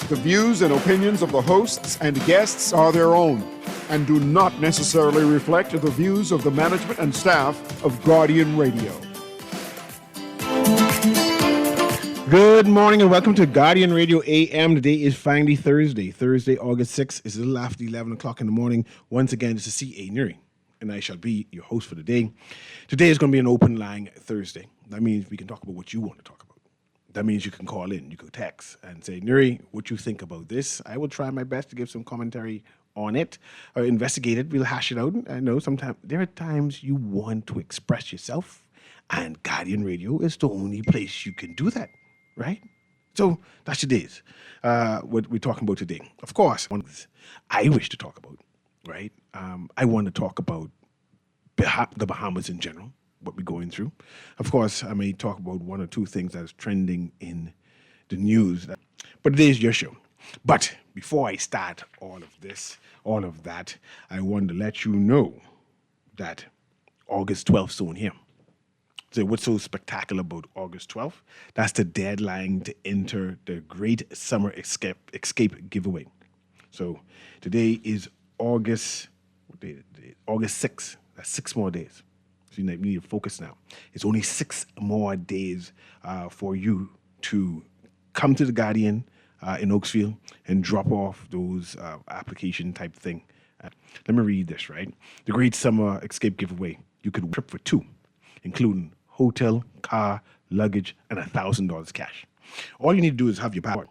The views and opinions of the hosts and guests are their own and do not necessarily reflect the views of the management and staff of Guardian Radio. Good morning and welcome to Guardian Radio AM. Today is finally Thursday, August 6th. It's a little after 11 o'clock in the morning. Once again, this is C.A. Newry, and I shall be your host for the day. Today is going to be an open line Thursday. That means we can talk about what you want to talk about. That means you can call in, you can text and say, Newry, what you think about this? I will try my best to give some commentary on it or investigate it. We'll hash it out. I know sometimes there are times you want to express yourself, and Guardian Radio is the only place you can do that, right? So that's today's what we're talking about today. Of course, one thing I wish to talk about, right? I want to talk about the Bahamas in general, what we're going through. Of course, I may talk about one or two things that's trending in the news. But today's your show. But before I start all of that, I want to let you know that August 12th is soon here. So what's so spectacular about August 12th? That's the deadline to enter the Great Summer Escape giveaway. So today is August 6th. That's 6 more days. So you need to focus now. It's only 6 more days for you to come to the Guardian in Oaksfield and drop off those application type thing. Let me read this, right? The Great Summer Escape Giveaway. You could trip for 2, including hotel, car, luggage, and $1,000 cash. All you need to do is have your passport,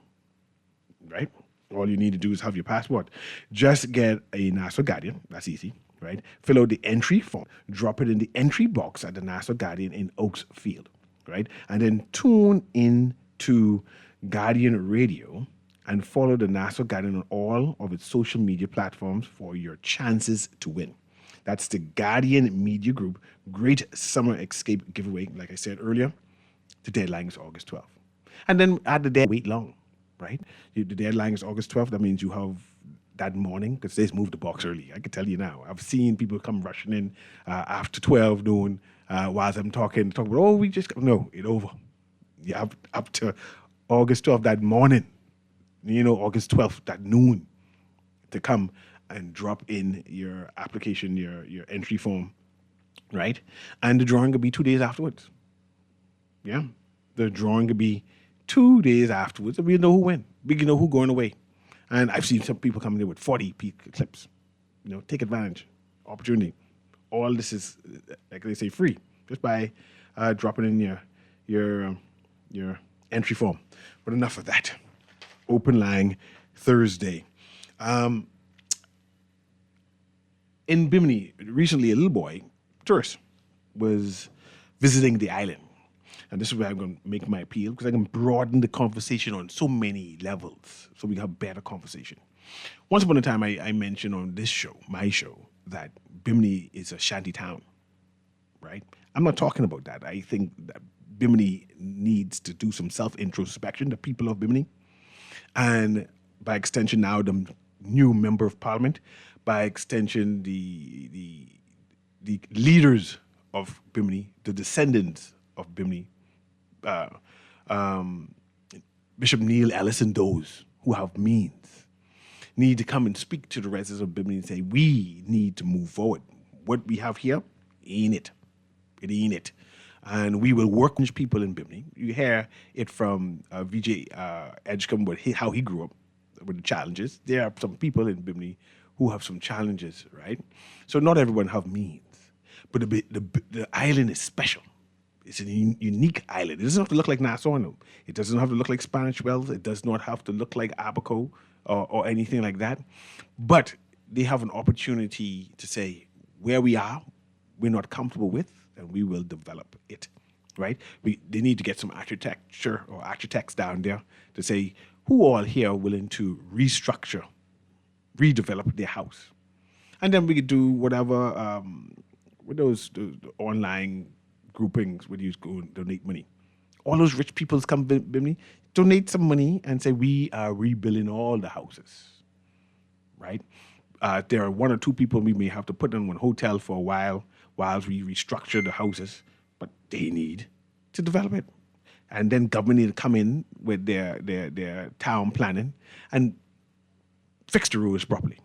right? All you need to do is have your passport. Just get a Nassau Guardian. That's easy. Right? Fill out the entry form, drop it in the entry box at the Nassau Guardian in Oaks Field, right? And then tune in to Guardian Radio and follow the Nassau Guardian on all of its social media platforms for your chances to win. That's the Guardian Media Group Great Summer Escape Giveaway. Like I said earlier, the deadline is August 12th. And then at the deadline, wait long, right? The deadline is August 12th. That means you have that morning, because they moved the box early. I can tell you now. I've seen people come rushing in after 12 noon while I'm talking about, we just, no, it's over. You have up to August 12th that morning, August 12th that noon to come and drop in your application, your entry form, right? And the drawing will be 2 days afterwards. Yeah, the drawing will be 2 days afterwards, and we'll know who win. We can know who's going away. And I've seen some people coming in with 40 clips. Take advantage, opportunity. All this is, like they say, free, just by dropping in your entry form. But enough of that. Open line Thursday. In Bimini, recently a little boy, tourist, was visiting the island. And this is where I'm going to make my appeal, because I can broaden the conversation on so many levels so we have better conversation. Once upon a time, I mentioned on this show, my show, that Bimini is a shanty town, right? I'm not talking about that. I think that Bimini needs to do some self-introspection, the people of Bimini, and by extension now the new member of parliament, by extension the leaders of Bimini, the descendants of Bimini, Bishop Neil Ellis and those who have means need to come and speak to the residents of Bimini and say, we need to move forward. What we have here ain't it. It ain't it. And we will work with people in Bimini. You hear it from VJ Edgecombe, how he grew up with the challenges. There are some people in Bimini who have some challenges, right? So not everyone have means. But the island is special. It's a unique island. It doesn't have to look like Nassau. No. It doesn't have to look like Spanish Wells. It does not have to look like Abaco or anything like that. But they have an opportunity to say, where we are, we're not comfortable with, and we will develop it, right? They need to get some architecture or architects down there to say, who all here are willing to restructure, redevelop their house? And then we could do whatever, with those the online groupings where you go and donate money. All those rich people come to Bimini, donate some money and say, we are rebuilding all the houses, right? There are 1 or 2 people we may have to put in one hotel for a while while we restructure the houses, but they need to develop it. And then government need to come in with their town planning and fix the roads properly,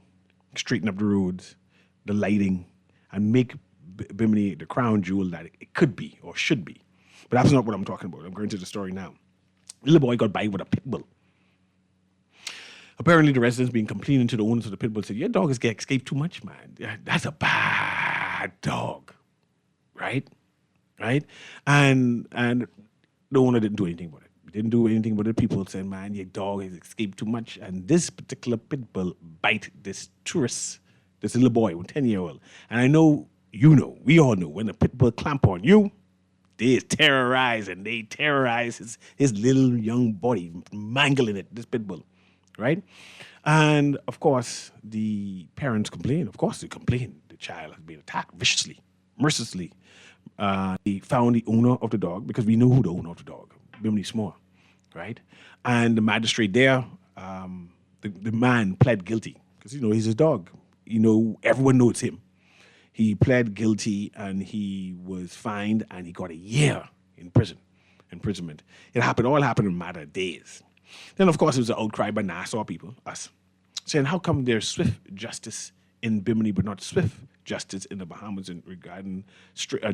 straighten up the roads, the lighting, and make Bimini the crown jewel that it could be or should be. But that's not what I'm talking about. I'm going to the story now. Little boy got by with a pit bull. Apparently, the residents been complaining to the owners of the pit bull, said, "Your dog has escaped too much, man. Yeah, that's a bad dog." Right? Right? And the owner didn't do anything about it. He didn't do anything about it. People said, "Man, your dog has escaped too much." And this particular pit bull bite this tourist, this little boy, 10-year-old. And I know, we all know, when a pit bull clamp on you, they terrorize his little young body, mangling it, this pit bull, right? And of course, the parents complain. Of course, they complain. The child has been attacked viciously, mercilessly. They found the owner of the dog, because we know who the owner of the dog, Bimini Small, right? And the magistrate there, the man pled guilty because he's his dog. Everyone knows him. He pled guilty and he was fined and he got a year in imprisonment. All happened in a matter of days. Then, of course, there was an outcry by Nassau people, us, saying, how come there's swift justice in Bimini but not swift justice in the Bahamas regarding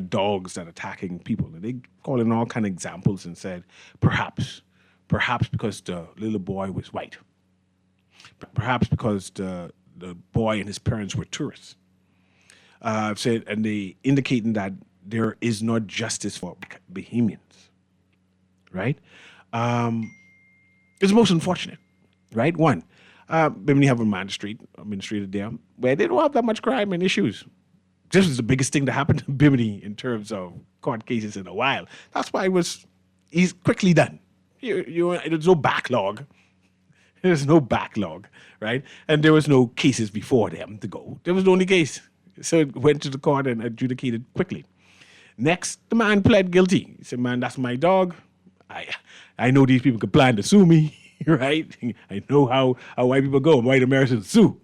dogs that are attacking people? And they called in all kind of examples and said, perhaps because the little boy was white. Perhaps because the boy and his parents were tourists. And they indicating that there is not justice for Bahamians, right? It's most unfortunate, right? One, Bimini have a administrator there where they don't have that much crime and issues. This was the biggest thing that happened to Bimini in terms of court cases in a while. That's why he's quickly done. There's no backlog. There's no backlog, right? And there was no cases before them to go. There was the only case. So it went to the court and adjudicated quickly. Next, the man pled guilty. He said, man, that's my dog. I know these people could plan to sue me, right? I know how white people go. White Americans sue,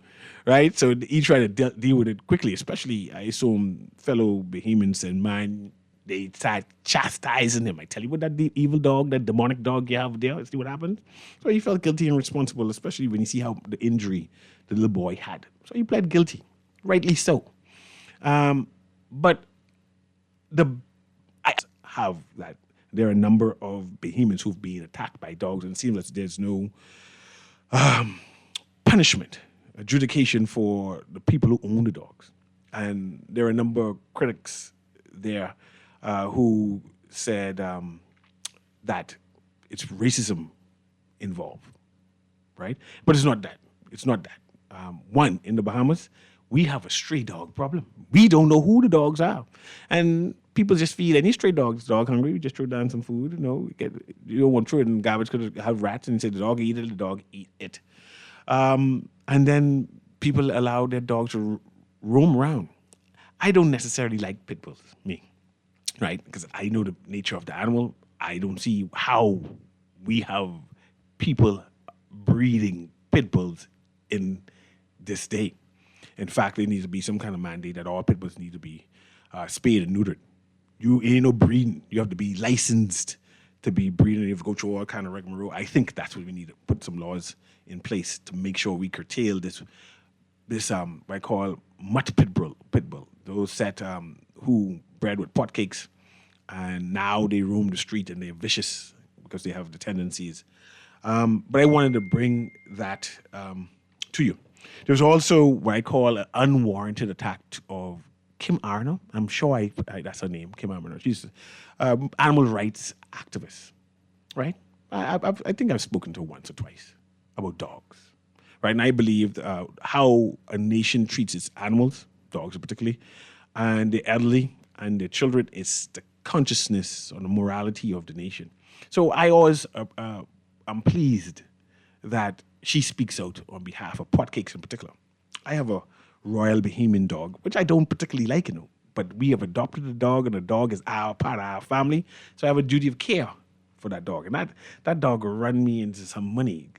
right? So he tried to deal with it quickly, especially I saw fellow Bahamians said, man, they started chastising him. I tell you what, that evil dog, that demonic dog you have there, see what happened? So he felt guilty and responsible, especially when you see how the injury the little boy had. So he pled guilty, rightly so. But I have that there are a number of Bahamians who've been attacked by dogs, and it seems like there's no punishment, adjudication for the people who own the dogs. And there are a number of critics there who said that it's racism involved, right? But it's not that. It's not that. One, in the Bahamas, we have a stray dog problem. We don't know who the dogs are. And people just feed any stray dog hungry. We just throw down some food. You don't want to throw it in garbage because it have rats and say the dog eat it, the dog eat it. And then people allow their dogs to roam around. I don't necessarily like pit bulls, me, right? Because I know the nature of the animal. I don't see how we have people breeding pit bulls in this day. In fact, there needs to be some kind of mandate that all pit bulls need to be spayed and neutered. You ain't no breeding. You have to be licensed to be breeding. You have to go through all kind of rigmarole. I think that's what we need to put some laws in place to make sure we curtail this what I call mutt pit bull. Those set who bred with pot cakes, and now they roam the street and they're vicious because they have the tendencies. But I wanted to bring that to you. There's also what I call an unwarranted attack of Kim Arno. I'm sure that's her name, Kim Arno. She's an animal rights activist, right? I think I've spoken to her once or twice about dogs, right? And I believe how a nation treats its animals, dogs particularly, and the elderly and the children is the consciousness or the morality of the nation. So I always am pleased that she speaks out on behalf of potcakes in particular. I have a Royal Bahamian dog, which I don't particularly like, but we have adopted a dog, and the dog is part of our family. So I have a duty of care for that dog. And that dog will run me into some money,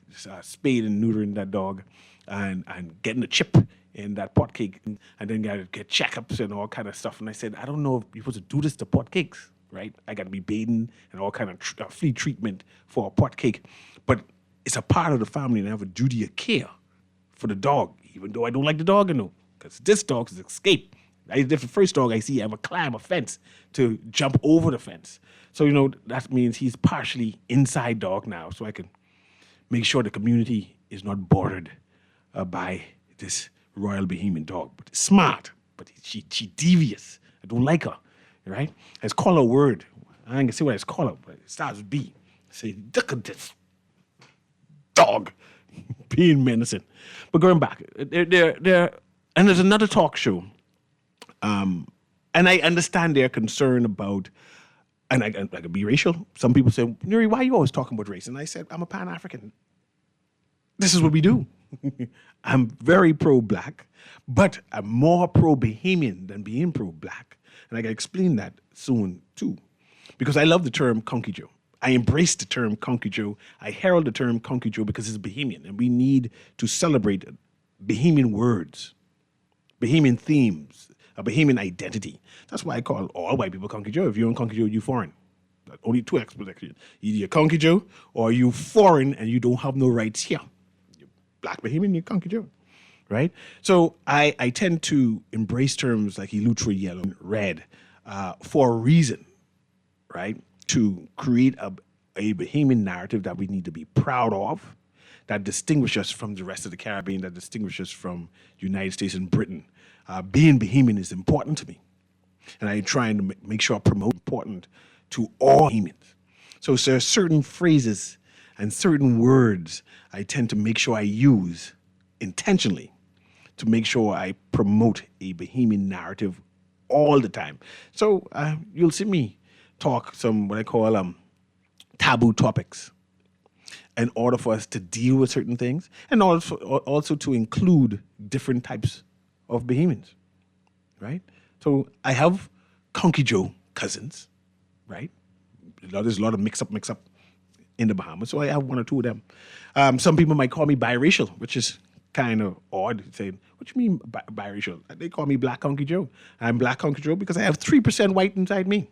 spaying and neutering that dog, and getting a chip in that potcake, and then get checkups and all kind of stuff. And I said, I don't know if you're supposed to do this to potcakes, right? I got to be bathing and all kind of flea treatment for a pot cake. But it's a part of the family, and I have a duty of care for the dog, even though I don't like the dog, because this dog is escape. If the first dog I see, I have to climb a fence to jump over the fence. So, that means he's partially inside dog now, so I can make sure the community is not bordered by this royal Bahamian dog. But it's smart, but she devious. I don't like her, right? I just call her a word. I ain't gonna say what I just call her, but it starts with B. I say, look at this dog being menacing. But going back, there, and there's another talk show, and I understand their concern about, and I can be racial. Some people say, Newry, why are you always talking about race? And I said, I'm a Pan-African. This is what we do. I'm very pro-black, but I'm more pro-Bahamian than being pro-black. And I can explain that soon, too. Because I love the term Conky Joe. I embrace the term Conky Joe. I herald the term Conky Joe because it's Bahamian. And we need to celebrate Bahamian words, Bahamian themes, a Bahamian identity. That's why I call all white people Conky Joe. If you're on Conky Joe, you're foreign. Only two explanations. Either you're Conky Joe or you're foreign and you don't have no rights here. You're black Bahamian, you're Conky Joe, right? So I tend to embrace terms like Eleuthera, yellow, and red for a reason, right? To create a Bahamian narrative that we need to be proud of, that distinguishes us from the rest of the Caribbean, that distinguishes us from the United States and Britain. Being Bahamian is important to me. And I'm trying to make sure I promote important to all Bahamians. So there are certain phrases and certain words I tend to make sure I use intentionally to make sure I promote a Bahamian narrative all the time. So you'll see me talk some what I call taboo topics in order for us to deal with certain things and also to include different types of Bahamians, right? So I have Conky Joe cousins, right? There's a lot of mix up in the Bahamas, so I have one or two of them. Some people might call me biracial, which is kind of odd, saying, what do you mean biracial? They call me Black Conky Joe. I'm Black Conky Joe because I have 3% white inside me.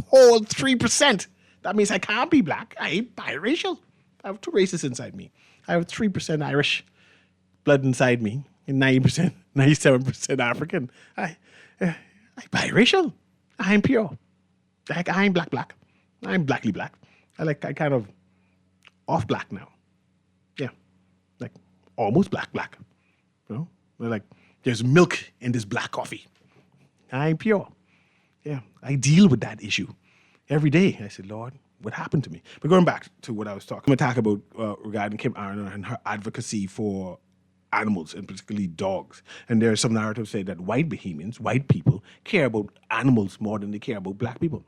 Whole 3%. That means I can't be black. I ain't biracial. I have two races inside me. I have 3% Irish blood inside me and 9%, 97% African. I biracial. I'm pure. Like I'm black. I'm blackly black. I kind of off black now. Yeah. Like almost black. Like there's milk in this black coffee. I'm pure. Yeah, I deal with that issue every day. I said, Lord, what happened to me? But going back to what I was talking, I'm going to talk about regarding Kim Arnold and her advocacy for animals, and particularly dogs. And there are some narratives say that white Bahamians, white people, care about animals more than they care about black people.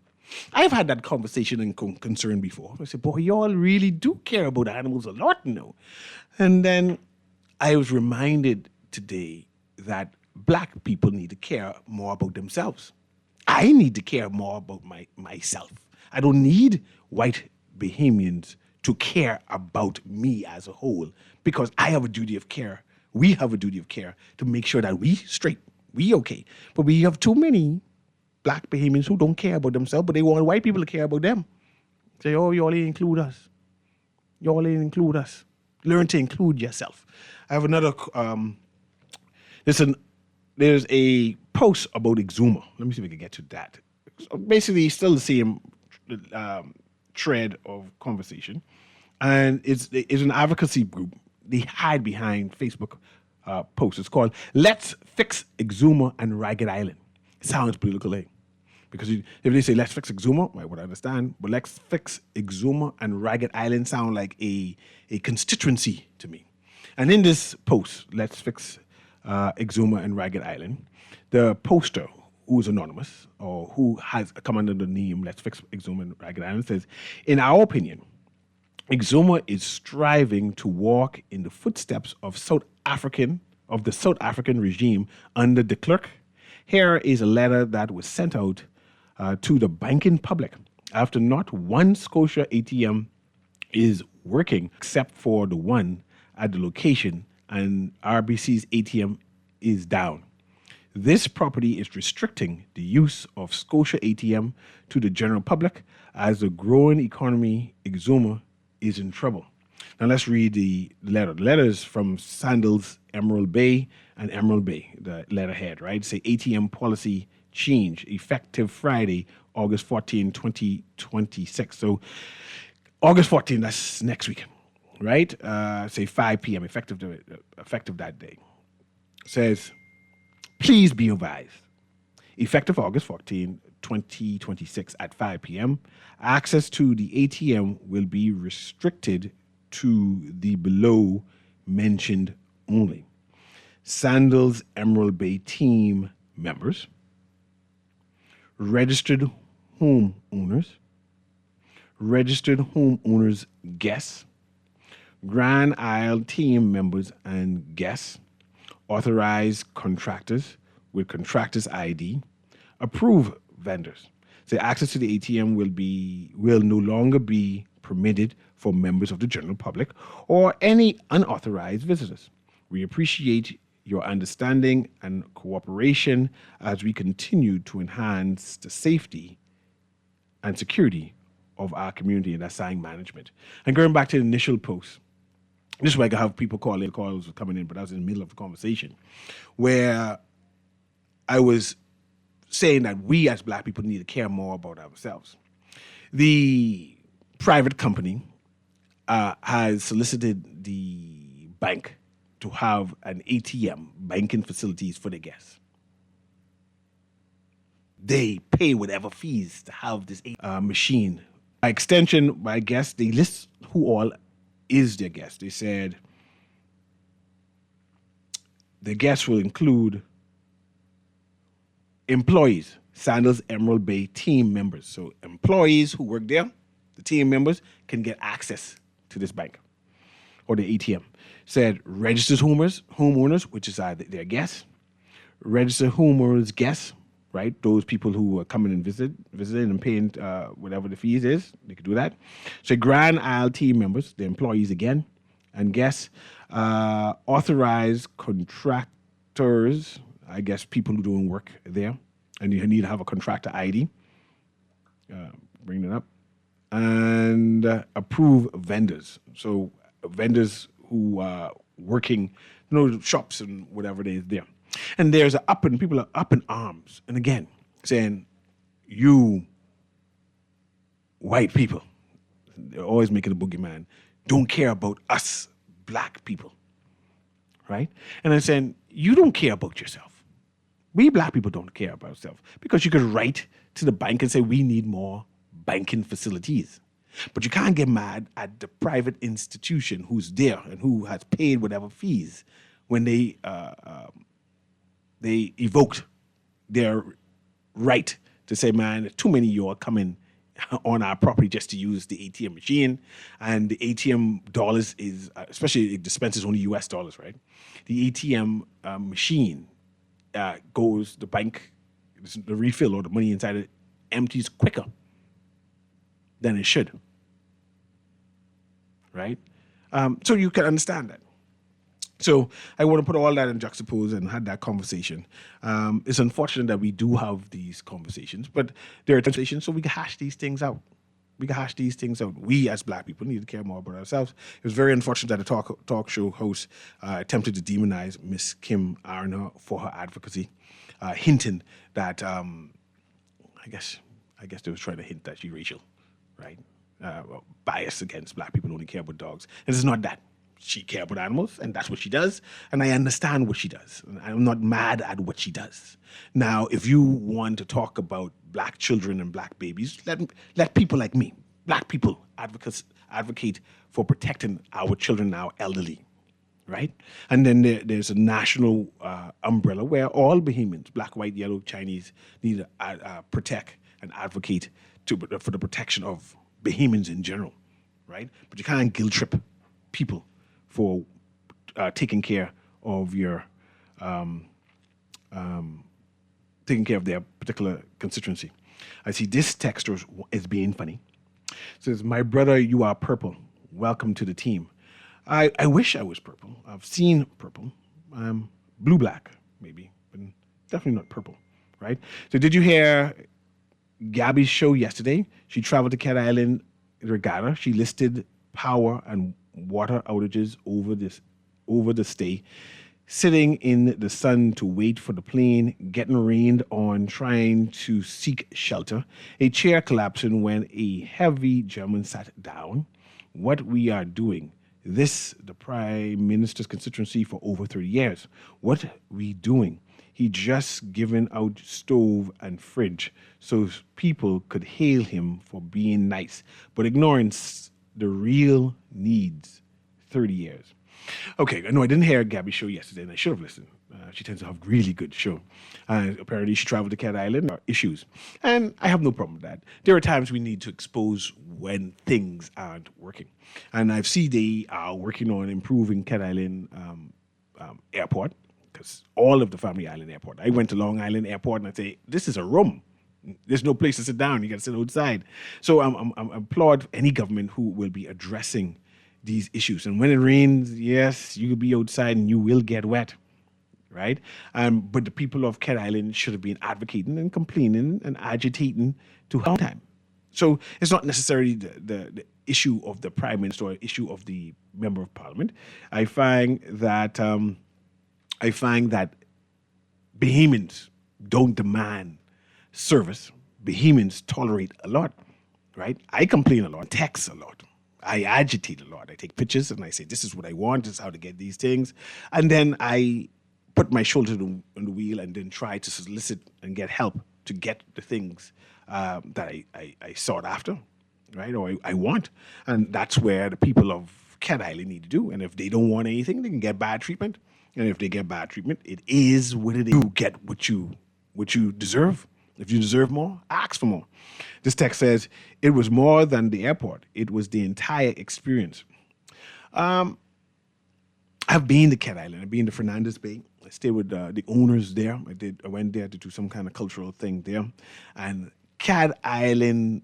I've had that conversation and concern before. I said, boy, y'all really do care about animals a lot, And then I was reminded today that black people need to care more about themselves. I need to care more about myself. I don't need white Bahamians to care about me as a whole because I have a duty of care. We have a duty of care to make sure that we straight, we okay. But we have too many black Bahamians who don't care about themselves, but they want white people to care about them. Say, oh, you all ain't include us. You all ain't include us. Learn to include yourself. I have another, there's a post about Exuma. Let me see if we can get to that. So basically, still the same thread of conversation. And it's an advocacy group. They hide behind Facebook posts. It's called Let's Fix Exuma and Ragged Island. It sounds political, eh? Because if they say let's fix Exuma, I would understand. But let's fix Exuma and Ragged Island sound like a constituency to me. And in this post, let's fix Exuma and Ragged Island, the poster, who's anonymous or who has come under the name Let's Fix Exuma and Ragged Island, says, in our opinion, Exuma is striving to walk in the footsteps of the South African regime under de Klerk. Here is a letter that was sent out to the banking public after not one Scotia ATM is working except for the one at the location, and RBC's ATM is down. This property is restricting the use of Scotia ATM to the general public as the growing economy Exuma is in trouble. Now let's read the letter. The letter is from Sandals, Emerald Bay, and Emerald Bay, the letterhead, right? Say ATM policy change effective Friday, August 14, 2026. So August 14, that's next week, right? Say 5 p.m. effective that day. Says, please be advised. Effective August 14, 2026 at 5 p.m., access to the ATM will be restricted to the below mentioned only. Sandals Emerald Bay team members, registered homeowners, registered homeowners guests, Grand Isle team members and guests, authorized contractors with contractors ID, approved vendors. So access to the ATM will no longer be permitted for members of the general public or any unauthorized visitors. We appreciate your understanding and cooperation as we continue to enhance the safety and security of our community and assigned management. And going back to the initial post, this is where I can have people calls coming in, but I was in the middle of the conversation where I was saying that we as black people need to care more about ourselves. The private company has solicited the bank to have an ATM, banking facilities for their guests. They pay whatever fees to have this machine. By extension, by guests, they list who all is their guest. They said the guests will include employees, Sandals Emerald Bay team members. So employees who work there, the team members, can get access to this bank or the ATM. Said registered homeowners, which is either their guests, registered homeowners guests, right? Those people who are coming and visiting and paying whatever the fees is, they could do that. So Grand Isle team members, the employees again, and guests, authorized contractors, I guess people who doing work there, and you need to have a contractor ID. Bring it up. And approve vendors. So vendors who are working, shops and whatever it is there. And there's people are up in arms. And again, saying, you white people, they're always making a boogeyman, don't care about us black people, right? And I'm saying, you don't care about yourself. We black people don't care about ourselves because you could write to the bank and say, we need more banking facilities. But you can't get mad at the private institution who's there and who has paid whatever fees when they evoked their right to say, man, too many of you are coming on our property just to use the ATM machine. And the ATM dollars is, especially it dispenses only US dollars, right? The ATM machine the bank, the refill or the money inside it empties quicker than it should, right? So you can understand that. So I want to put all that in juxtapose and had that conversation. It's unfortunate that we do have these conversations, but there are conversations so we can hash these things out. We as black people need to care more about ourselves. It was very unfortunate that a talk show host attempted to demonize Miss Kim Arner for her advocacy, hinting that I guess they was trying to hint that she's racial, right? Bias against black people, only care about dogs. And it's not that. She cares about animals, and that's what she does. And I understand what she does. And I'm not mad at what she does. Now, if you want to talk about black children and black babies, let people like me, black people, advocate for protecting our children and our elderly, right? And then there's a national umbrella where all Bahamians, black, white, yellow, Chinese, need to protect and advocate for the protection of Bahamians in general, right? But you can't guilt trip people for taking care of taking care of their particular constituency. I see this texter is being funny. It says, my brother, you are purple. Welcome to the team. I wish I was purple. I've seen purple. Blue, black, maybe. But Definitely not purple, right? So did you hear Gabby's show yesterday? She traveled to Cat Island Regatta. She listed power and water outages over the stay, sitting in the sun to wait for the plane, getting rained on, trying to seek shelter, a chair collapsing when a heavy German sat down. What we are doing. This, the Prime Minister's constituency for over 30 years. What we doing? He just given out stove and fridge so people could hail him for being nice, but ignoring the real needs. 30 years. Okay, no, I didn't hear Gabby's show yesterday, and I should have listened. She tends to have really good show. Apparently, she traveled to Cat Island. Issues, and I have no problem with that. There are times we need to expose when things aren't working, and I've seen they are working on improving Cat Island airport, because all of the Family Island airport. I went to Long Island Airport and I say, this is a room. There's no place to sit down. You got to sit outside. So I applaud any government who will be addressing these issues. And when it rains, yes, you will be outside and you will get wet, right? But the people of Cat Island should have been advocating and complaining and agitating to help time. So it's not necessarily the issue of the Prime Minister or issue of the Member of Parliament. I find that Bahamians don't demand service. Bahamians tolerate a lot, right? I complain a lot, text a lot. I agitate a lot. I take pictures and I say, this is what I want, this is how to get these things. And then I put my shoulder on the wheel and then try to solicit and get help to get the things that I sought after, right? Or I want. And that's where the people of Cat Island need to do. And if they don't want anything, they can get bad treatment. And if they get bad treatment, it is what it is. You get what you deserve. If you deserve more, ask for more. This text says, it was more than the airport. It was the entire experience. I've been to Cat Island. I've been to Fernandez Bay. I stayed with the owners there. I went there to do some kind of cultural thing there. And Cat Island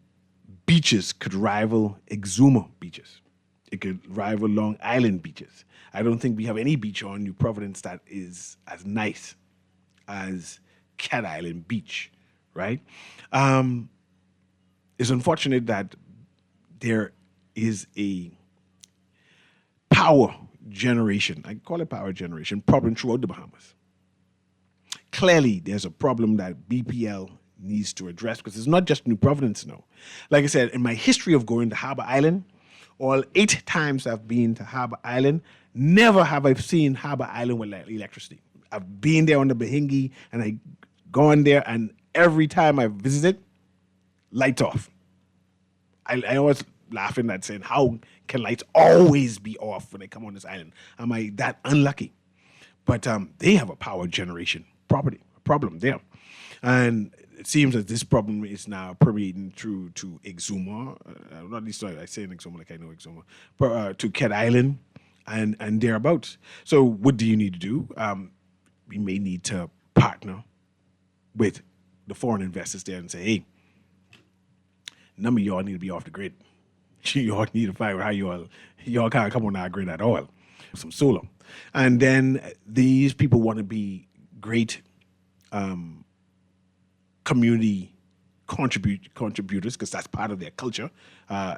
beaches could rival Exuma beaches. It could rival Long Island beaches. I don't think we have any beach on New Providence that is as nice as Cat Island Beach, right? It's unfortunate that there is a power generation, I call it power generation, problem throughout the Bahamas. Clearly, there's a problem that BPL needs to address, because it's not just New Providence now. Like I said, in my history of going to Harbor Island, all 8 times I've been to Harbor Island, never have I seen Harbor Island with electricity. I've been there on the Bahingi, and I gone there, and every time I visited, lights off. I always laughing at saying, how can lights always be off when they come on this island? Am I that unlucky? But they have a power generation problem there. And it seems that this problem is now permeating through to Exuma, not at least I say in Exuma like I know Exuma, but to Cat Island and thereabouts. So what do you need to do? We may need to partner with the foreign investors there and say, hey, none of y'all need to be off the grid. Y'all need to find out how y'all can't come on our grid at all. Some solar. And then these people want to be great community contributors, because that's part of their culture.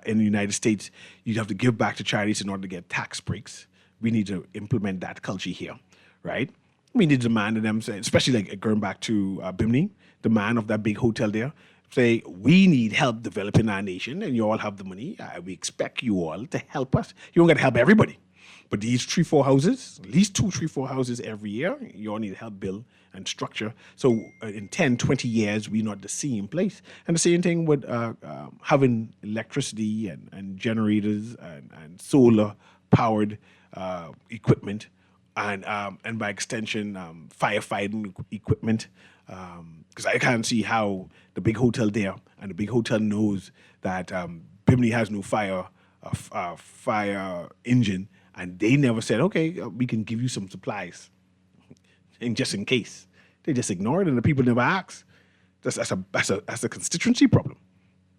In the United States, you have to give back to charities in order to get tax breaks. We need to implement that culture here, right? We need to demand of them, especially like going back to Bimini, the man of that big hotel there, say, we need help developing our nation, and you all have the money. We expect you all to help us. You don't got to help everybody. But these 3-4 houses, at least 2-3-4 houses every year, you all need help build and structure. So in 10, 20 years, we're not the same place. And the same thing with having electricity and generators and solar-powered equipment, and by extension, firefighting equipment. Because I can't see how the big hotel there, and the big hotel knows that Bimini has no fire engine, and they never said, okay, we can give you some supplies, and just in case. They just ignore it, and the people never ask. That's a constituency problem.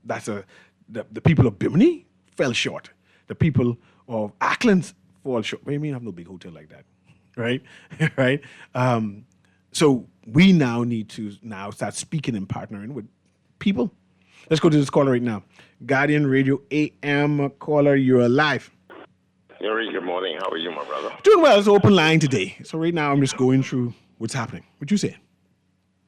The people of Bimini fell short. The people of Ackland fall short. What do you mean I have no big hotel like that? Right? Right? So we now need to start speaking and partnering with people. Let's go to this caller right now. Guardian Radio AM caller, you're alive. Newry, good morning. How are you, my brother? Doing well. It's an open line today. So right now I'm just going through what's happening. What you say?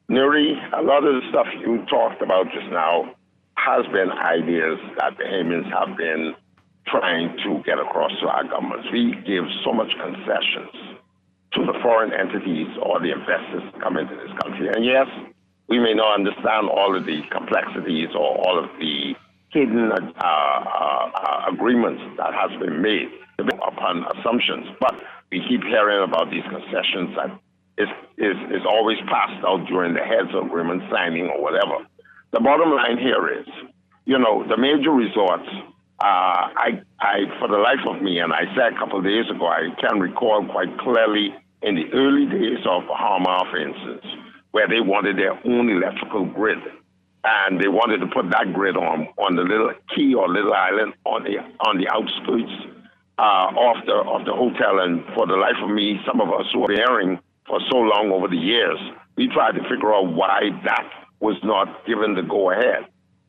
Newry, a lot of the stuff you talked about just now has been ideas that Bahamians have been trying to get across to our governments. We give so much concessions to the foreign entities or the investors that come into this country. And yes, we may not understand all of the complexities or all of the hidden agreements that has been made upon assumptions, but we keep hearing about these concessions that is always passed out during the heads of agreement signing or whatever. The bottom line here is, the major resorts, I for the life of me, and I said a couple of days ago, I can recall quite clearly in the early days of Bahama, for instance, where they wanted their own electrical grid. And they wanted to put that grid on the little key or little island on the outskirts of the hotel. And for the life of me, some of us who were hearing for so long over the years, we tried to figure out why that was not given the go-ahead,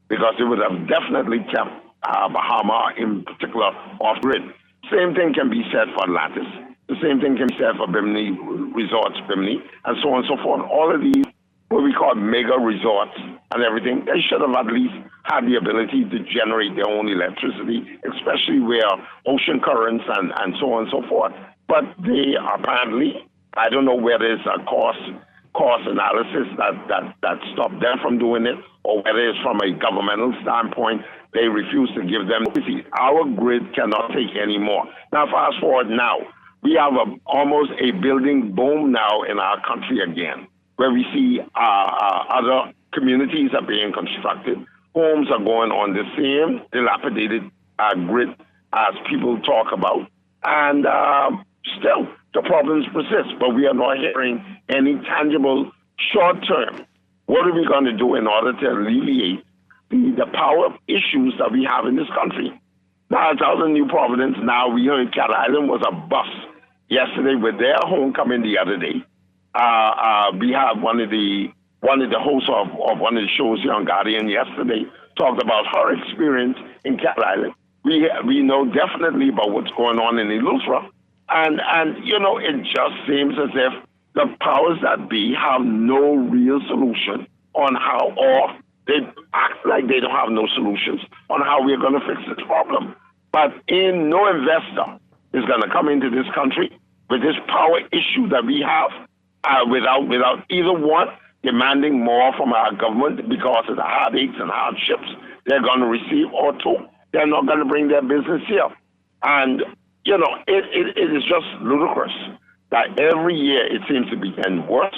because it would have definitely kept Bahama in particular off-grid. Same thing can be said for Atlantis. The same thing can be said for Bimini Resorts, Bimini, and so on and so forth. All of these, what we call mega resorts and everything, they should have at least had the ability to generate their own electricity, especially where ocean currents and so on and so forth. But they apparently, I don't know whether it's a cost analysis that stopped them from doing it, or whether it's from a governmental standpoint, they refuse to give them. See, our grid cannot take any more. Now, fast forward now, we have almost a building boom now in our country again, where we see other communities are being constructed. Homes are going on the same dilapidated grid as people talk about. And still, the problems persist, but we are not hearing any tangible short-term. What are we going to do in order to alleviate the power issues that we have in this country? Now, it's out in New Providence. Now, we heard Cat Island was a bust yesterday with their homecoming the other day. We have one of the hosts of one of the shows here on Guardian yesterday talked about her experience in Cat Island. We know definitely about what's going on in Eleuthera. And it just seems as if the powers that be have no real solution on how, or they act like they don't have no solutions on how we're going to fix this problem. But no investor is going to come into this country with this power issue that we have without either one demanding more from our government because of the heartaches and hardships they're going to receive, or two, they're not going to bring their business here. And it is just ludicrous that every year it seems to be getting worse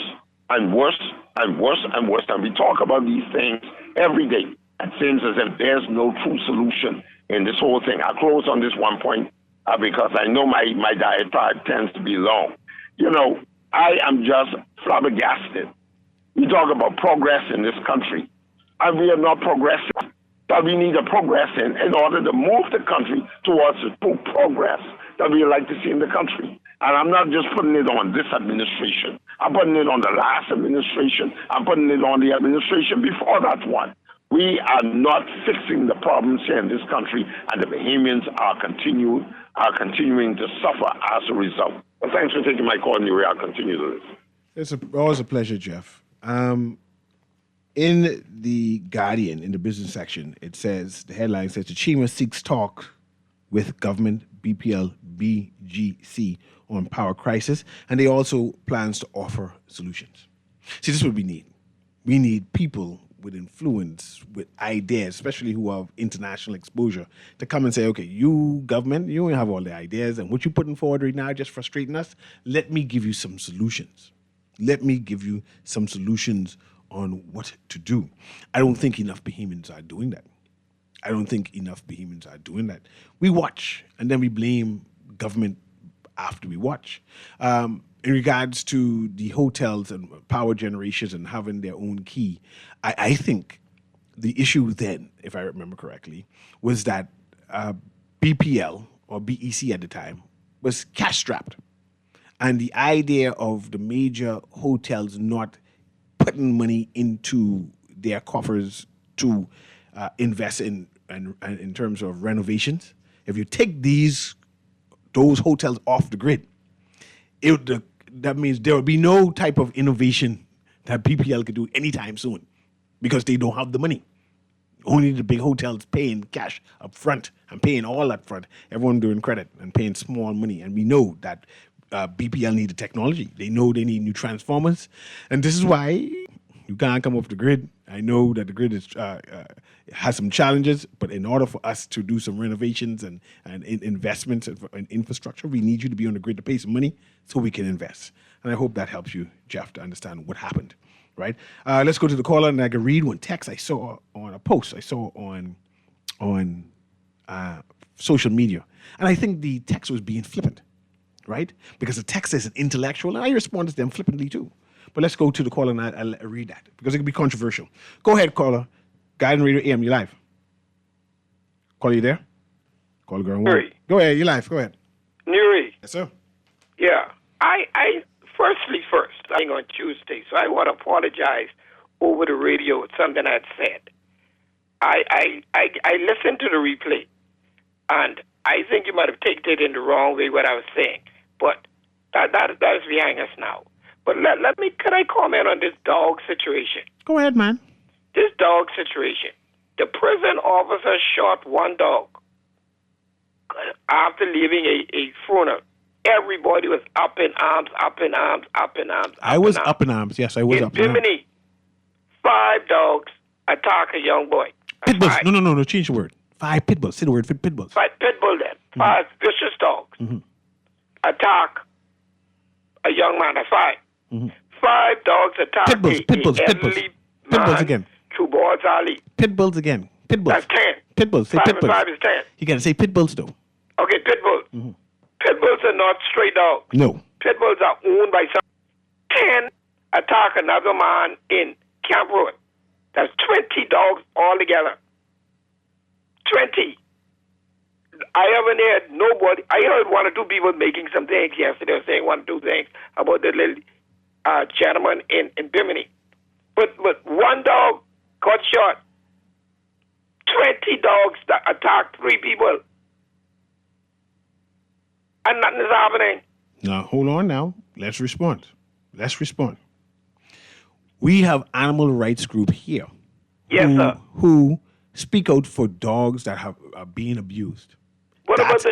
and worse and worse and worse. And we talk about these things every day. It seems as if there's no true solution in this whole thing. I'll close on this one point because I know my diatribe tends to be long. I am just flabbergasted. We talk about progress in this country, and we are not progressing. But we need a progress in order to move the country towards the true progress that we like to see in the country. And I'm not just putting it on this administration. I'm putting it on the last administration. I'm putting it on the administration before that one. We are not fixing the problems here in this country, and the Bahamians are continuing to suffer as a result. Well, thanks for taking my call, Newry. I'll continue to listen. It's always a pleasure, Jeff. In the Guardian, in the business section, it says, the headline says, the Chima seeks talk with government, BPL, BGC on power crisis, and they also plans to offer solutions. See, this is what we need. We need people with influence, with ideas, especially who have international exposure, to come and say, okay, you government, you don't have all the ideas, and what you're putting forward right now is just frustrating us. Let me give you some solutions. Let me give you some solutions on what to do. I don't think enough Bahamians are doing that. We watch, and then we blame government after we watch. In regards to the hotels and power generations and having their own key, I think the issue then, if I remember correctly, was that BPL or BEC at the time was cash strapped. And the idea of the major hotels not putting money into their coffers to invest in terms of renovations. If you take those hotels off the grid, that means there will be no type of innovation that PPL could do anytime soon because they don't have the money. Only the big hotels paying cash up front and paying all up front. Everyone doing credit and paying small money. And we know that BPL need the technology. They know they need new transformers. And this is why you can't come off the grid. I know that the grid has some challenges, but in order for us to do some renovations and investments in infrastructure, we need you to be on the grid to pay some money so we can invest. And I hope that helps you, Jeff, to understand what happened, right? Let's go to the caller, and I can read one text I saw on a post I saw on social media. And I think the text was being flippant, right? Because the text is an intellectual, and I responded to them flippantly too. But let's go to the caller, and I'll read that because it could be controversial. Go ahead, caller. Guiding Radio AM, you live. Caller, you there? Caller, girl. Newry. Go ahead, you live. Go ahead. Newry. Yes, sir. Yeah. I first, I on Tuesday, so I want to apologize over the radio with something I had said. I listened to the replay, and I think you might have taken it in the wrong way what I was saying, but that is behind us now. But can I comment on this dog situation? Go ahead, man. This dog situation. The prison officer shot one dog after leaving a funeral. Everybody was up in arms. I was up in arms. Yes, I was up in arms. In Bimini, 5 dogs attack a young boy. Pit bulls. No. Change the word. 5 pit bulls. Say the word for pit bulls. 5 pit bull then. 5 vicious dogs attack a young man at 5. 5 dogs attack Pit bulls. Pit bulls. Pit bulls. Pit bulls again. Through Balls Alley. Pit bulls again. Pit bulls. That's 10. Pit bulls. Say 5 pit and bulls. 5 is 10. You got to say pit bulls, though. Okay, pit bulls. Pit bulls are not stray dogs. No. Pit bulls are owned by some. 10 attack another man in Camp Road. That's 20 dogs altogether. 20. I haven't heard nobody. I heard 1 or 2 people making some things yesterday, saying 1 or 2 things about the little gentleman in Bimini. But 1 dog got shot. 20 dogs that attacked 3 people. And nothing is happening. Now, hold on now. Let's respond. We have animal rights group here. Yes, sir. Who speak out for dogs that are being abused. What about the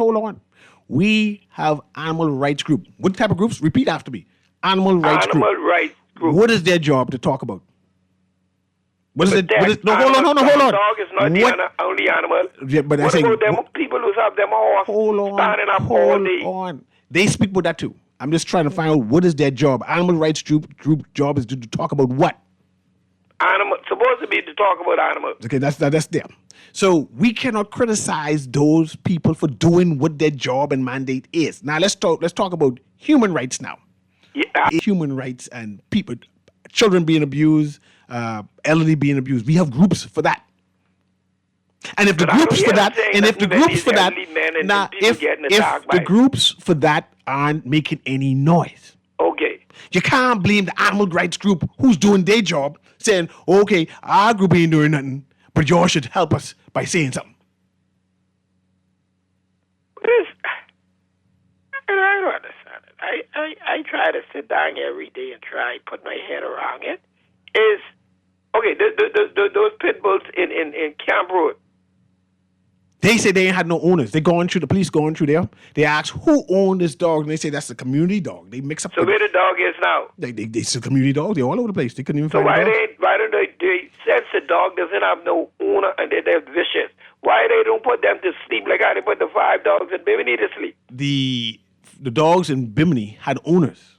Hold on. We have animal rights group. What type of groups? Repeat after me. Animal rights group. Animal rights group. What is their job to talk about? What is it? No, hold on. Dog is not the only animal. Yeah, but what about them people who have them horse standing up all day? Hold on. They speak about that too. I'm just trying to find out what is their job. Animal rights group job is to talk about what? Supposed to be to talk about animals. Okay, that's them. So we cannot criticize those people for doing what their job and mandate is. Now let's talk about human rights now. Yeah. Human rights and people, children being abused, elderly being abused. We have groups for that. And if the groups for that, groups for that aren't making any noise. Okay. You can't blame the animal rights group who's doing their job saying, okay, our group ain't doing nothing, but y'all should help us by saying something. I don't understand it. I try to sit down every day and try to put my head around it. Those pit bulls in Camp Road. They say they ain't had no owners. The police going through there. They ask who owned this dog, and they say that's a community dog. They mix up. So where the dog is now? It's a community dog. They're all over the place. They couldn't even find the dog. So why don't they sense the dog doesn't have no owner and they're vicious? Why they don't put them to sleep like how they put the 5 dogs in Bimini to sleep? The dogs in Bimini had owners.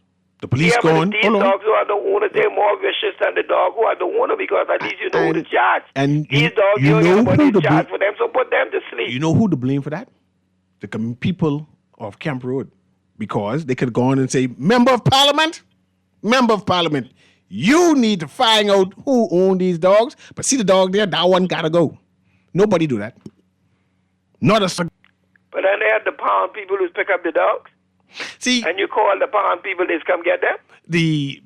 The police going. These dogs who are the owner, they're more vicious than the dog who are the owner because at least you know who the charge. And these dogs, you know who the charge for them, so put them to sleep. You know who to blame for that? The people of Camp Road, because they could have gone and say, Member of Parliament, you need to find out who owned these dogs. But see the dog there, that one gotta go. Nobody do that. Not a. But then they had the pound people who pick up the dogs. See, And you call the pound people, they come get them? the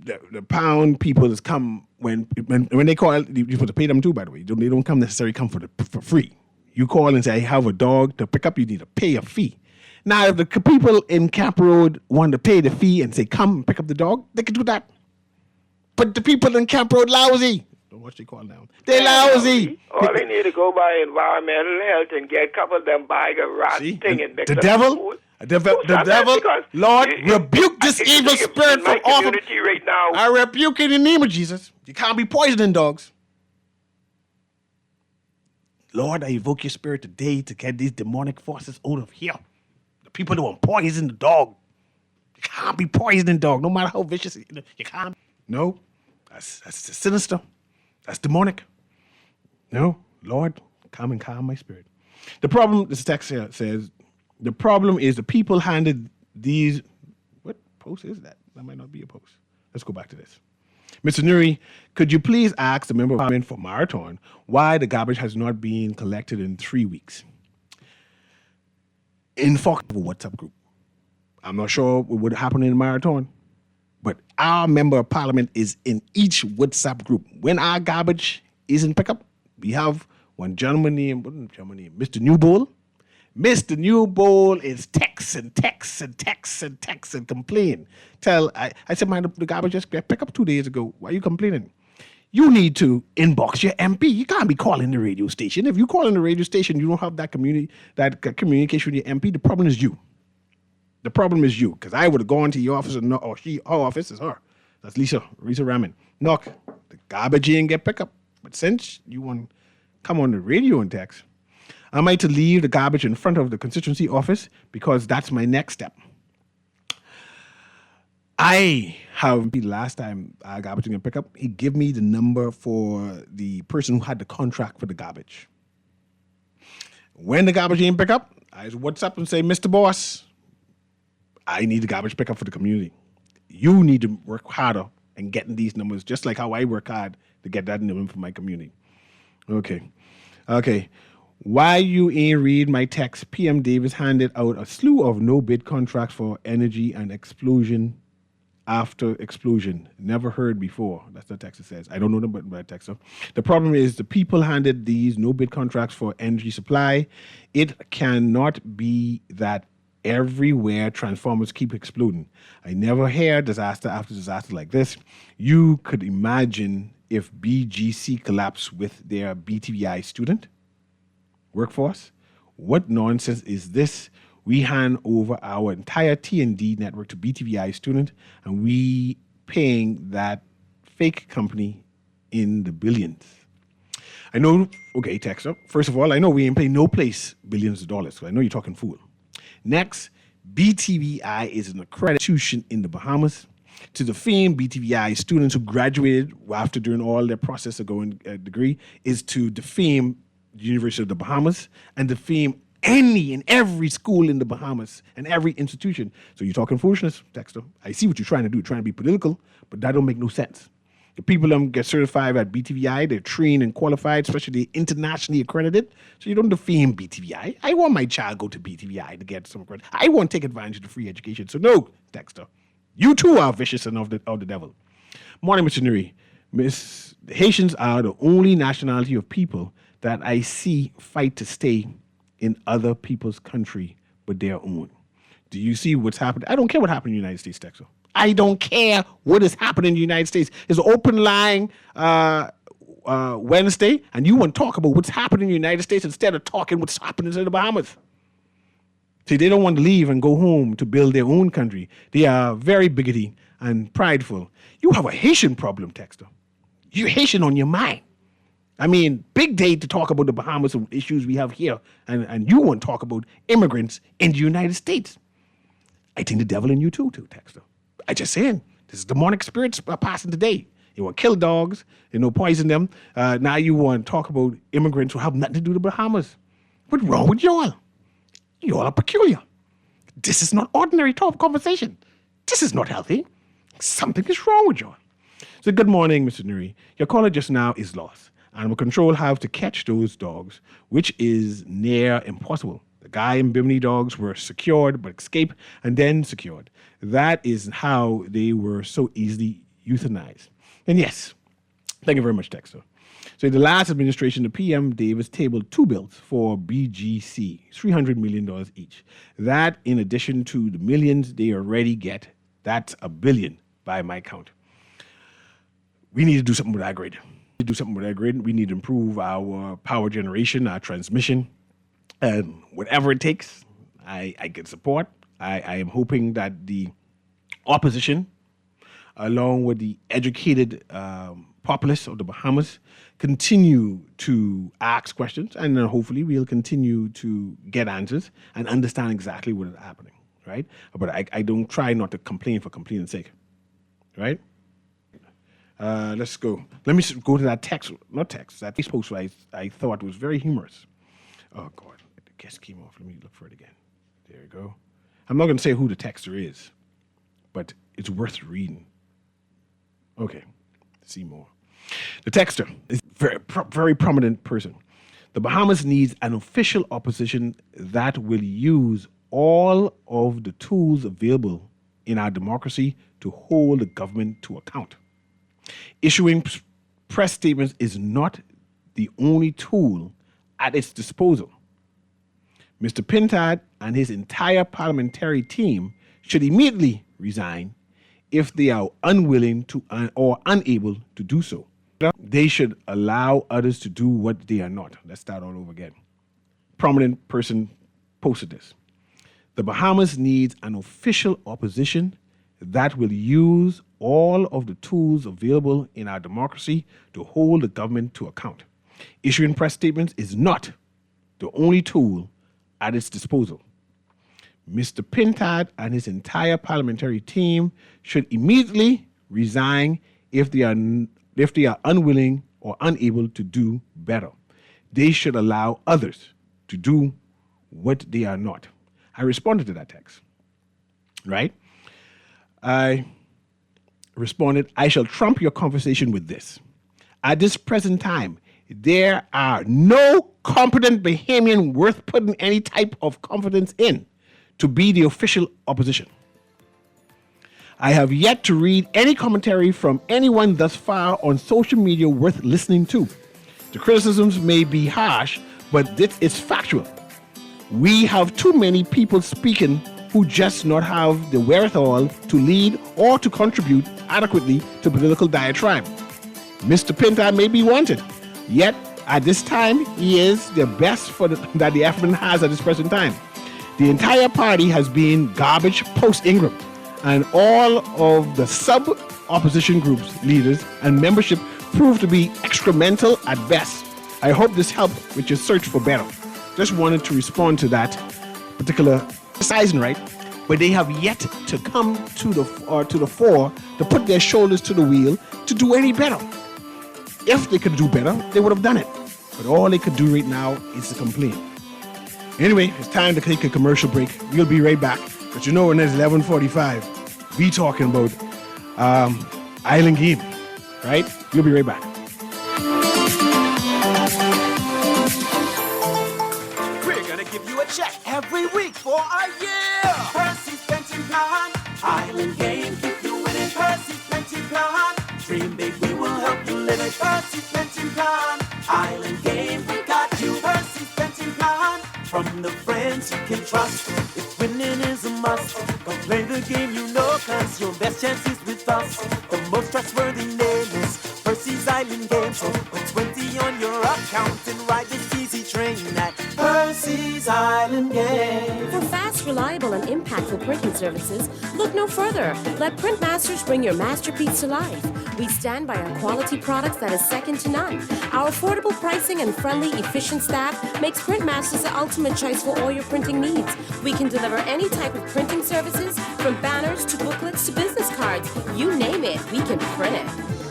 pound people is come when they call, you supposed to pay them too, by the way. They don't come necessarily come for free. You call and say, I have a dog to pick up, you need to pay a fee. Now, if the people in Camp Road want to pay the fee and say, come and pick up the dog, they can do that. But the people in Camp Road lousy. Don't watch they call now. They're lousy. All they need to go by environmental health and get a couple of them bag of rat See? thing and mix The up devil? food. The devil, Because Lord, you- rebuke this evil spirit in my from off of community right now. I rebuke it in the name of Jesus. You can't be poisoning dogs. Lord, I evoke your spirit today to get these demonic forces out of here. The people that want poison the dog. You can't be poisoning dog, no matter how vicious you can't. No, that's sinister. That's demonic. No, Lord, come and calm my spirit. The problem, this text here says, the problem is the people handed these. What post is that? That might not be a post. Let's go back to this. Mr. Newry, could you please ask the member of parliament for Marathon why the garbage has not been collected in 3 weeks? In fuck WhatsApp group. I'm not sure what would happen in Marathon, but our member of parliament is in each WhatsApp group. When our garbage is in pickup, we have one gentleman named, Mr. Newbold. Mr. Newbold is text and complain. I said, man, the garbage just got picked up 2 days ago. Why are you complaining? You need to inbox your MP. You can't be calling the radio station. If you call in the radio station, you don't have that communication with your MP. The problem is you. The problem is you, because I would have gone to your office, her office is her. That's Lisa Raman. Knock, the garbage ain't get picked up. But since you want to come on the radio and text, I might to leave the garbage in front of the constituency office because that's my next step. I have, the last time I garbage didn't pick up, he gave me the number for the person who had the contract for the garbage. When the garbage didn't pick up, I just WhatsApp and say, Mr. Boss, I need the garbage pick up for the community. You need to work harder in getting these numbers, just like how I work hard to get that number for my community. Okay. Why you ain't read my text? PM Davis handed out a slew of no-bid contracts for energy and explosion after explosion. Never heard before. That's the text it says. I don't know the text. The problem is the people handed these no-bid contracts for energy supply. It cannot be that everywhere transformers keep exploding. I never hear disaster after disaster like this. You could imagine if BGC collapsed with their BTVI student workforce. What nonsense is this? We hand over our entire T&D network to BTVI student, and we paying that fake company in the billions. I know, okay, Texter. First of all, I know we ain't paying no place billions of dollars, so I know you're talking fool. Next, BTVI is an accredited institution in the Bahamas. To defame BTVI students who graduated after doing all their process of going a degree is to defame the University of the Bahamas and defame any and every school in the Bahamas and every institution. So you're talking foolishness, Dexter. I see what you're trying to do, trying to be political, but that don't make no sense. The people get certified at BTVI, they're trained and qualified, especially internationally accredited. So you don't defame BTVI. I want my child go to BTVI to get some credit. I want to take advantage of the free education. So no, Dexter. You too are vicious and of the devil. Morning, Mr. Newry. The Haitians are the only nationality of people that I see fight to stay in other people's country but their own. Do you see what's happened? I don't care what happened in the United States, Texas. I don't care what is happening in the United States. It's an open line Wednesday, and you want to talk about what's happening in the United States instead of talking what's happening in the Bahamas. See, they don't want to leave and go home to build their own country. They are very bigoted and prideful. You have a Haitian problem, Texter. You're Haitian on your mind. I mean, big day to talk about the Bahamas and issues we have here, and you want to talk about immigrants in the United States. I think the devil in you too, Texter. I just saying, this is demonic spirits passing today. You want to kill dogs, poison them. Now you want to talk about immigrants who have nothing to do with the Bahamas. What's wrong with y'all? Y'all are peculiar. This is not ordinary talk conversation. This is not healthy. Something is wrong with y'all. So good morning, Mr. Newry. Your caller just now is lost. Animal control have to catch those dogs, which is near impossible. The Guy and Bimini dogs were secured but escaped and then secured. That is how they were so easily euthanized. And yes, thank you very much, Texter. So in the last administration, the PM Davis tabled 2 bills for BGC, $300 million each. That, in addition to the millions they already get, that's $1 billion by my count. We need to do something with our grid. We need to improve our power generation, our transmission, and whatever it takes, I can support. I am hoping that the opposition, along with the educated populace of the Bahamas, continue to ask questions, and then hopefully we'll continue to get answers and understand exactly what is happening, right? But I don't try not to complain for complaining's sake, right? Let's go. Let me go to that text, that Facebook post I thought was very humorous. Oh, God, the guest came off. Let me look for it again. There you go. I'm not going to say who the texter is, but it's worth reading. Okay, see more. The texter is a very prominent person. The Bahamas needs an official opposition that will use all of the tools available in our democracy to hold the government to account. Issuing press statements is not the only tool at its disposal. Mr. Pintard and his entire parliamentary team should immediately resign if they are unwilling to or unable to do so. They should allow others to do what they are not. Let's start all over again. Prominent person posted this. The Bahamas needs an official opposition that will use all of the tools available in our democracy to hold the government to account. Issuing press statements is not the only tool at its disposal. Mr. Pintard and his entire parliamentary team should immediately resign if they are unwilling or unable to do better. They should allow others to do what they are not. I responded to that text, right? I responded, I shall trump your conversation with this. At this present time, there are no competent Bahamian worth putting any type of confidence in to be the official opposition. I have yet to read any commentary from anyone thus far on social media worth listening to. The criticisms may be harsh, but this is factual. We have too many people speaking who just not have the wherewithal to lead or to contribute adequately to political diatribe. Mr. Pintard may be wanted, yet at this time he is the best that the African has at this present time. The entire party has been garbage post-Ingram, and all of the sub-opposition groups, leaders, and membership proved to be excremental at best. I hope this helped with your search for better. Just wanted to respond to that particular criticizing, right? But they have yet to come to the fore to put their shoulders to the wheel to do any better. If they could do better, they would have done it. But all they could do right now is to complain. Anyway, it's time to take a commercial break. We'll be right back. But you know, when it's 11:45, we talking about island game, right? We'll be right back. We're gonna give you a check every week for a year. Percy's pension plan, island game, keep you winning. Percy's pension plan, dream big, we will help you live it. Percy's pension plan, island game, we got you. Percy's pension plan, from the friends you can trust. If winning is a must, go play the game you know, cause your best chance is with us. The most trustworthy name is Percy's Island Game. So put 20 on your account and ride this easy train at Percy's Island Game. For fast, reliable, and impactful printing services, look no further. Let Printmasters bring your masterpiece to life. We stand by our quality products that is second to none. Our affordable pricing and friendly, efficient staff makes Printmasters the ultimate choice for all your printing needs. We can deliver any type of printing services, from banners to booklets to business cards. You name it, we can print it.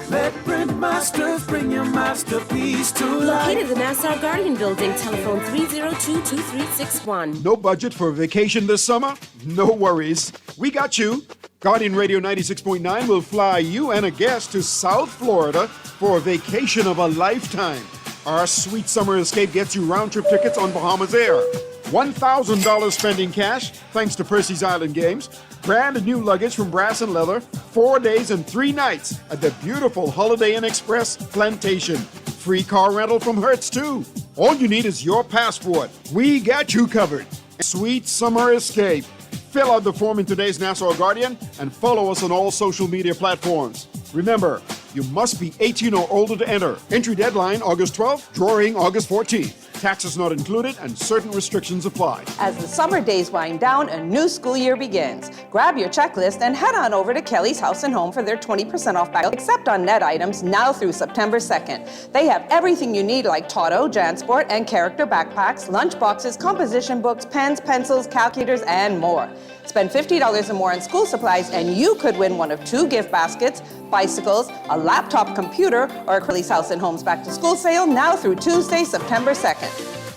Let Printmasters bring your masterpiece to life. Located in the Nassau Guardian Building, telephone 302-2361. No budget for a vacation this summer? No worries. We got you. Guardian Radio 96.9 will fly you and a guest to South Florida for a vacation of a lifetime. Our sweet summer escape gets you round-trip tickets on Bahamas Air. $1,000 spending cash thanks to Percy's Island Games. Brand new luggage from Brass and Leather. 4 days and 3 nights at the beautiful Holiday Inn Express Plantation. Free car rental from Hertz too. All you need is your passport. We got you covered. Sweet summer escape. Fill out the form in today's Nassau Guardian and follow us on all social media platforms. Remember, you must be 18 or older to enter. Entry deadline August 12th, drawing August 14th. Taxes not included and certain restrictions apply. As the summer days wind down, a new school year begins. Grab your checklist and head on over to Kelly's House and Home for their 20% off back, except on net items now through September 2nd. They have everything you need like Toto, JanSport, and character backpacks, lunch boxes, composition books, pens, pencils, calculators, and more. Spend $50 or more on school supplies and you could win one of 2 gift baskets, bicycles, a laptop computer, or a Kelly's House and Home's back to school sale now through Tuesday, September 2nd.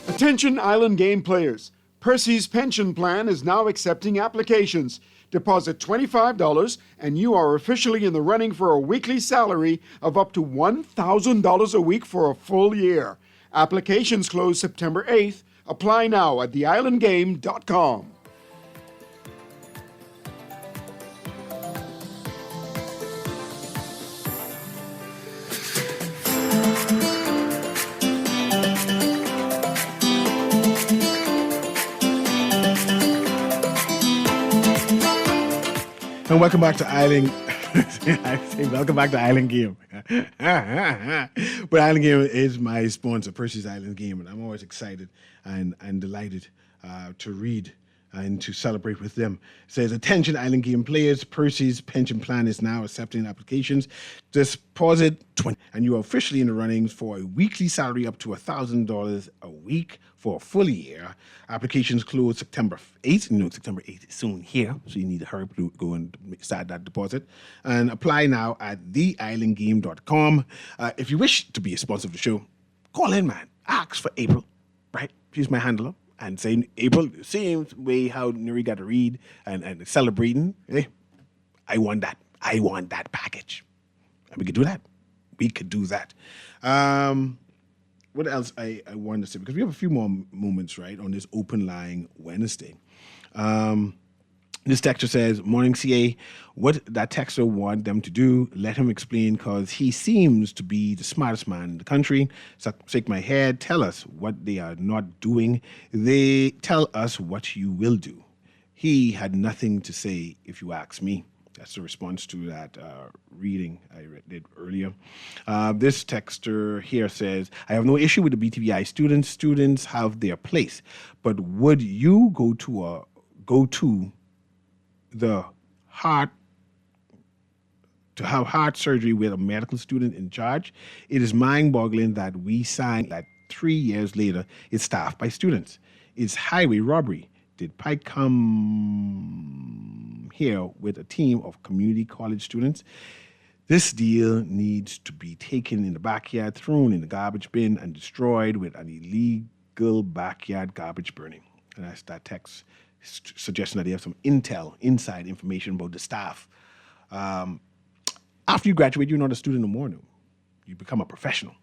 Attention Island Game players. Percy's pension plan is now accepting applications. Deposit $25 and you are officially in the running for a weekly salary of up to $1,000 a week for a full year. Applications close September 8th. Apply now at theislandgame.com. And welcome back to Island. I say welcome back to Island Game. But Island Game is my sponsor, Percy's Island Game, and I'm always excited and delighted to read and to celebrate with them. It says, attention Island Game players, Percy's pension plan is now accepting applications. Deposit $20, and you are officially in the runnings for a weekly salary up to $1,000 a week for a full year. Applications close September 8th. September 8th is soon here, so you need to hurry up to go and start that deposit. And apply now at theislandgame.com. If you wish to be a sponsor of the show, call in, man. Ask for April, right? She's my handler. And say, April, same way how Newry got to read and celebrating. Hey, I want that. I want that package. And we could do that. We could do that. What else I wanted to say? Because we have a few more moments, right, on this open line Wednesday. This texter says, morning CA, what that texter want them to do, let him explain, because he seems to be the smartest man in the country. So shake my head, tell us what they are not doing. They tell us what you will do. He had nothing to say if you ask me. That's the response to that reading I did earlier. This texter here says, I have no issue with the BTVI students. Students have their place. But would you go to the heart to have heart surgery with a medical student in charge? It is mind-boggling that we signed that 3 years later it's staffed by students. It's highway robbery. Did Pike come here with a team of community college students? This deal needs to be taken in the backyard, thrown in the garbage bin, and destroyed with an illegal backyard garbage burning. And that's that text suggesting that they have some inside information about the staff. After you graduate, you're not a student no more. No. You become a professional.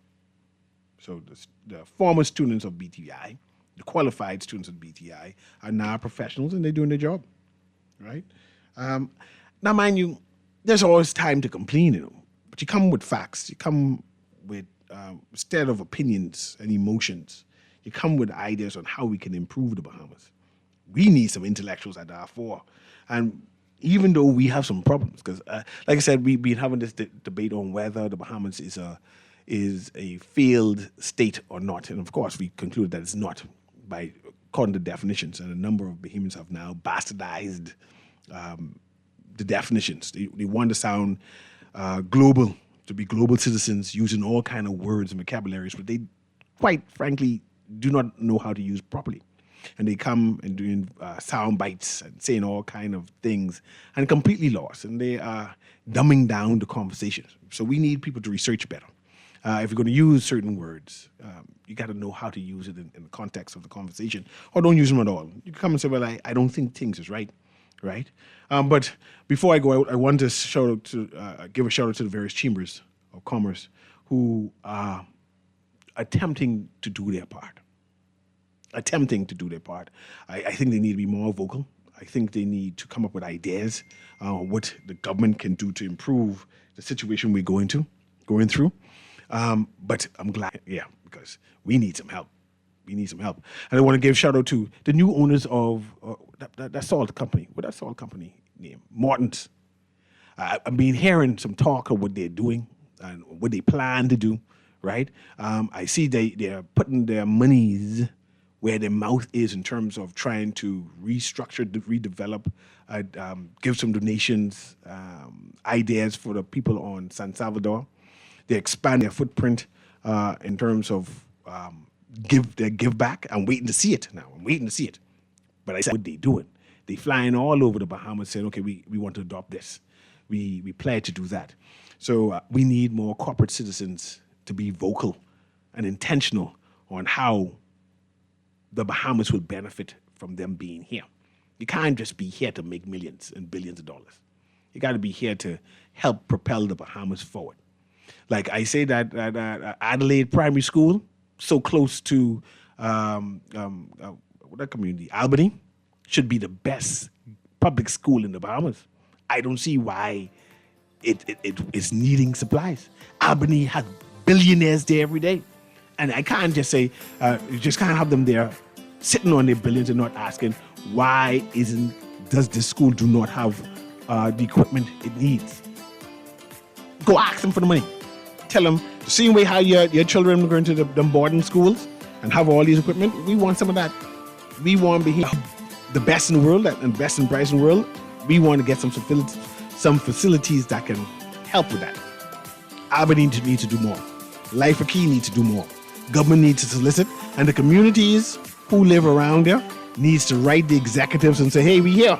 So the former students of BTI, the qualified students of BTI, are now professionals and they're doing their job, right? Now, mind you, there's always time to complain, but you come with facts. You come with, instead of opinions and emotions, you come with ideas on how we can improve the Bahamas. We need some intellectuals at R4. And even though we have some problems, because like I said, we've been having this debate on whether the Bahamas is a failed state or not. And of course, we concluded that it's not by according to definitions. And a number of Bahamians have now bastardized the definitions. They want to sound global, to be global citizens using all kind of words and vocabularies, but they quite frankly do not know how to use properly. And they come and doing sound bites and saying all kind of things and completely lost. And they are dumbing down the conversation. So we need people to research better. If you're going to use certain words, you got to know how to use it in the context of the conversation, or don't use them at all. You can come and say, well, I don't think things is right? But before I go out, I want to give a shout out to the various chambers of commerce who are attempting to do their part. attempting to do their part. I think they need to be more vocal. I think they need to come up with ideas what the government can do to improve the situation we're going through. But I'm glad, because we need some help. We need some help. And I want to give shout out to the new owners of that salt company. What's that salt company name? Morton's. I've been hearing some talk of what they're doing and what they plan to do, right? I see they're putting their monies where their mouth is in terms of trying to restructure, redevelop, give some donations, ideas for the people on San Salvador. They expand their footprint in terms of give back. I'm waiting to see it now. But I said, what they doing? They flying all over the Bahamas saying, okay, we want to adopt this. We pledge to do that. So we need more corporate citizens to be vocal and intentional on how the Bahamas will benefit from them being here. You can't just be here to make millions and billions of dollars. You got to be here to help propel the Bahamas forward. Like I say that Adelaide Primary School, so close to that community, Albany, should be the best public school in the Bahamas. I don't see why it is needing supplies. Albany has billionaires there every day. And I can't just say, you just can't have them there sitting on their billions and not asking, why does this school do not have the equipment it needs? Go ask them for the money. Tell them, the same way how your children are going to them boarding schools and have all these equipment, we want some of that. We want to be the best in the world and best and brightest in the world. We want to get some facilities that can help with that. Albany needs to do more. Life of Key needs to do more. Government needs to solicit, and the communities who live around there needs to write the executives and say, hey, we here,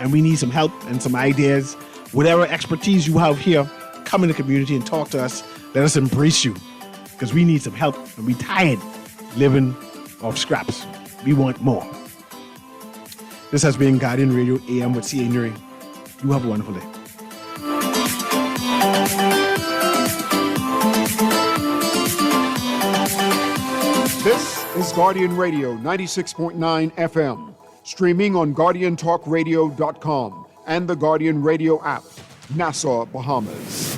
and we need some help and some ideas. Whatever expertise you have here, come in the community and talk to us. Let us embrace you, because we need some help, and we tired living off scraps. We want more. This has been Guardian Radio AM with C.A. Newry. You have a wonderful day. This is Guardian Radio 96.9 FM, streaming on GuardianTalkRadio.com and the Guardian Radio app, Nassau, Bahamas.